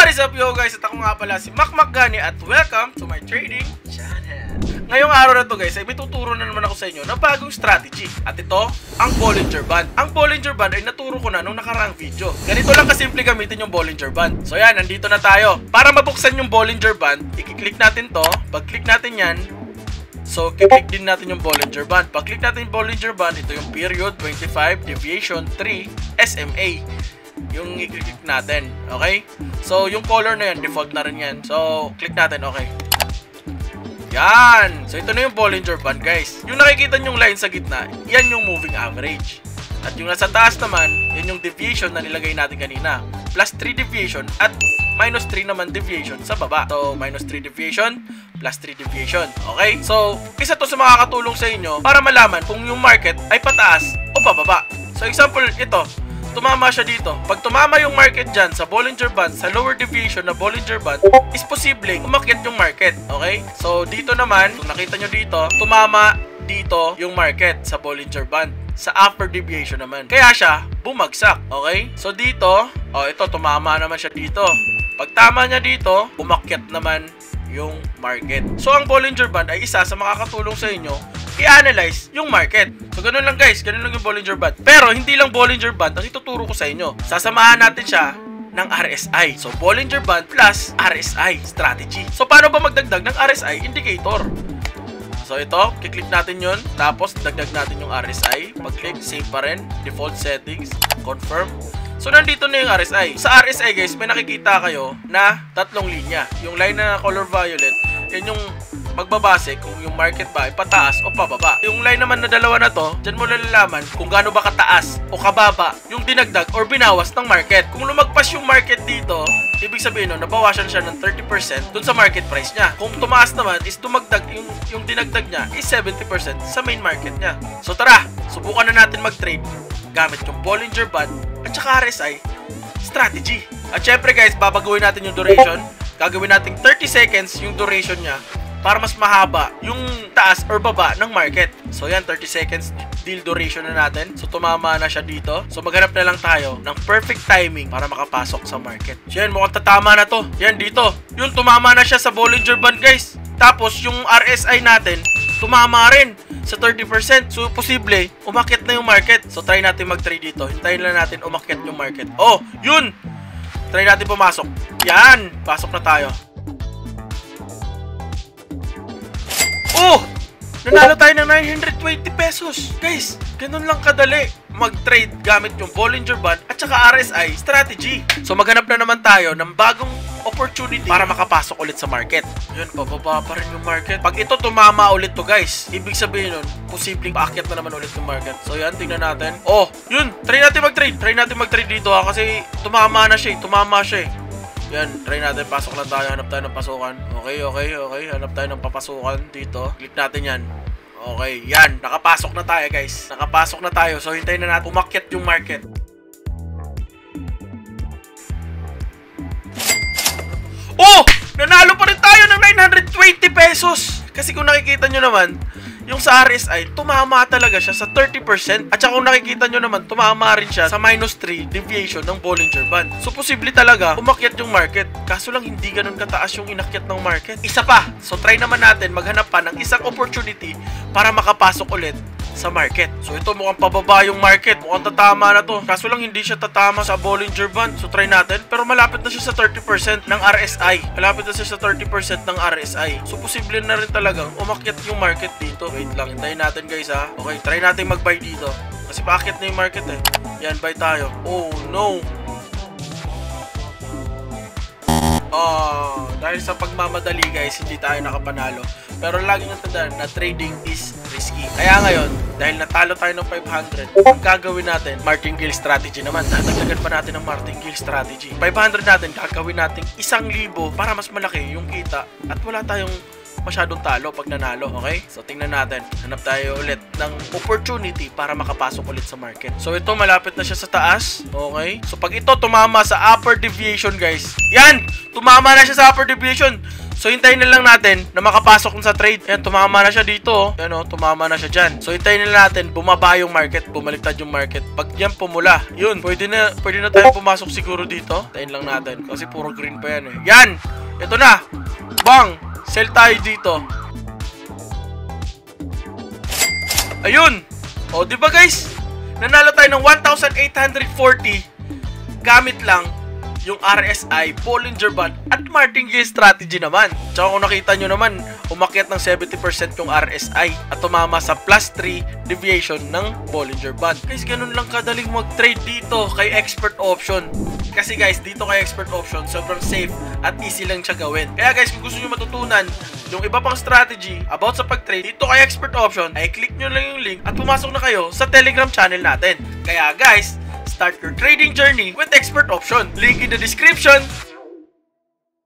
What is up yo guys? At ako nga pala si Macmacgani at welcome to my trading channel. Ngayong araw na to guys ay may tuturo na naman ako sa inyo ng bagong strategy. At ito, ang Bollinger Band. Ang Bollinger Band ay naturo ko na nung nakaraang video. Ganito lang kasimple gamitin yung Bollinger Band. So yan, nandito na tayo. Para mabuksan yung Bollinger Band, i-click natin to. Pag-click natin yan, so, kiklik din natin yung Bollinger Band. Pag-click natin yung Bollinger Band, ito yung period, 25, deviation, 3, SMA. Yung i-click natin, okay? So, yung color na yan, default na rin yan. So, click natin, okay. Yan! So, ito na yung Bollinger Band, guys. Yung nakikita nyong line sa gitna, yan yung moving average. At yung nasa taas naman, yan yung deviation na nilagay natin kanina. Plus 3 deviation at minus 3 naman deviation sa baba. So, minus 3 deviation, plus 3 deviation. Okay? So, isa to sa makakatulong sa inyo para malaman kung yung market ay pataas o pababa. So, example, ito. Tumama siya dito. Pag tumama yung market dyan sa Bollinger Band, sa lower deviation na Bollinger Band, is posibleng umakyat yung market. Okay? So, dito naman, kung nakita nyo dito, tumama dito yung market sa Bollinger Band. Sa upper deviation naman. Kaya siya bumagsak. Okay? So, dito, ito, tumama naman siya dito. Pag tama niya dito, umakyat naman yung market. So, ang Bollinger Band ay isa sa makakatulong sa inyo i-analyze yung market. So, ganun lang guys. Ganun lang yung Bollinger Band. Pero, hindi lang Bollinger Band ang ituturo ko sa inyo. Sasamahan natin siya ng RSI. So, Bollinger Band plus RSI strategy. So, paano ba magdagdag ng RSI indicator? So, ito, kiklik natin yun. Tapos, dagdag natin yung RSI. Pag-click, save pa rin. Default settings. Confirm. So, nandito na yung RSI. Sa RSI, guys, may nakikita kayo na tatlong linya. Yung line na color violet, yan yung magbabase kung yung market ba ay pataas o pababa. Yung line naman na dalawa na to, dyan mo nalalaman kung gaano ba kataas o kababa yung dinagdag or binawas ng market. Kung lumagpas yung market dito, ibig sabihin nun, nabawasan siya ng 30% dun sa market price niya. Kung tumaas naman, is dumagdag yung dinagdag niya is 70% sa main market niya. So tara, subukan na natin mag-trade gamit yung Bollinger Band at saka RSI strategy. At syempre guys, babaguhin natin yung duration. Gagawin natin 30 seconds yung duration niya para mas mahaba yung taas or baba ng market. So yan, 30 seconds deal duration na natin. So tumama na siya dito. So maghanap na lang tayo ng perfect timing para makapasok sa market. So yan, mukhang tatama na to. Yan dito. Yung tumama na siya sa Bollinger Band guys. Tapos yung RSI natin, tumama rin sa 30%. So posible, umakyat na yung market. So try natin mag-trade dito. Hintayin lang natin umakyat yung market. Oh, yun! Try natin pumasok. Yan! Pasok na tayo. Oh! Nanalo tayo ng 920 pesos. Guys, ganun lang kadali mag-trade gamit yung Bollinger Band at saka RSI strategy. So maghanap na naman tayo ng bagong opportunity para makapasok ulit sa market. Yun, pababa pa rin yung market. Pag ito tumama ulit to guys, ibig sabihin nun, posibleng paakyat na naman ulit yung market. So yan, tingnan natin. Oh, yun, try natin mag-trade. Try natin mag-trade dito ha, kasi tumama na siya, tumama siya. Yan, try natin, pasok lang tayo, hanap tayo ng pasukan. Okay, hanap tayo ng papasukan dito. Click natin yan. Okay, yan, nakapasok na tayo guys. Nakapasok na tayo, so hintayin na natin umakyat yung market. Oh! Nanalo pa rin tayo ng 920 pesos! Kasi kung nakikita nyo naman, yung sa RSI, tumama talaga siya sa 30%. At saka kung nakikita nyo naman, tumama rin siya sa minus 3 deviation ng Bollinger Band. So, posible talaga umakyat yung market. Kaso lang, hindi ganun kataas yung inakyat ng market. Isa pa. So, try naman natin maghanap pa ng isang opportunity para makapasok ulit sa market. So, ito mukhang pababa yung market. Mukhang tatama na to. Kaso lang, hindi siya tatama sa Bollinger Band. So, try natin. Pero malapit na siya sa 30% ng RSI. Malapit na siya sa 30% ng RSI. So, posible na rin talagang umakyat yung market dito. Wait lang, hintayin natin guys ha. Okay, try natin mag-buy dito. Kasi paakyat na yung market eh. Yan, buy tayo. Oh, no. Dahil sa pagmamadali guys, hindi tayo nakapanalo. Pero lagi nyo tandaan na trading is risky. Kaya ngayon, dahil natalo tayo ng 500, ang gagawin natin, martingale strategy naman. Dadagdagan pa natin ng martingale strategy. 500 natin, gagawin natin 1,000 para mas malaki yung kita at wala tayong masyadong talo pag nanalo, okay? So, tingnan natin. Hanap tayo ulit ng opportunity para makapasok ulit sa market. So, ito, malapit na siya sa taas, okay? So, pag ito tumama sa upper deviation, guys, yan! Tumama na siya sa upper deviation. So, hintayin na lang natin na makapasok sa trade. Ayan, tumama na siya dito. Oh. Ayan, tumama na siya dyan. So, hintayin na natin bumaba yung market, bumaliktad yung market. Pag yan pumula, yun, pwede na tayo pumasok siguro dito. Hintayin lang natin kasi puro green pa yan eh. Yan! Ito na! Bang! Sell tayo dito. Ayun! O, di ba guys? Nanalo tayo ng 1,840 gamit lang yung RSI, Bollinger Band, at martingale strategy naman. Tsaka kung nakita nyo naman, umakyat ng 70% yung RSI at tumama sa +3 deviation ng Bollinger Band. Guys, ganun lang kadaling mag-trade dito kay Expert Option. Kasi guys, dito kay Expert Option, sobrang safe at easy lang siya gawin. Kaya guys, kung gusto nyo matutunan yung iba pang strategy about sa pag-trade dito kay Expert Option, ay click nyo lang yung link at pumasok na kayo sa Telegram channel natin. Kaya guys, start your trading journey with Expert Option. Link in the description.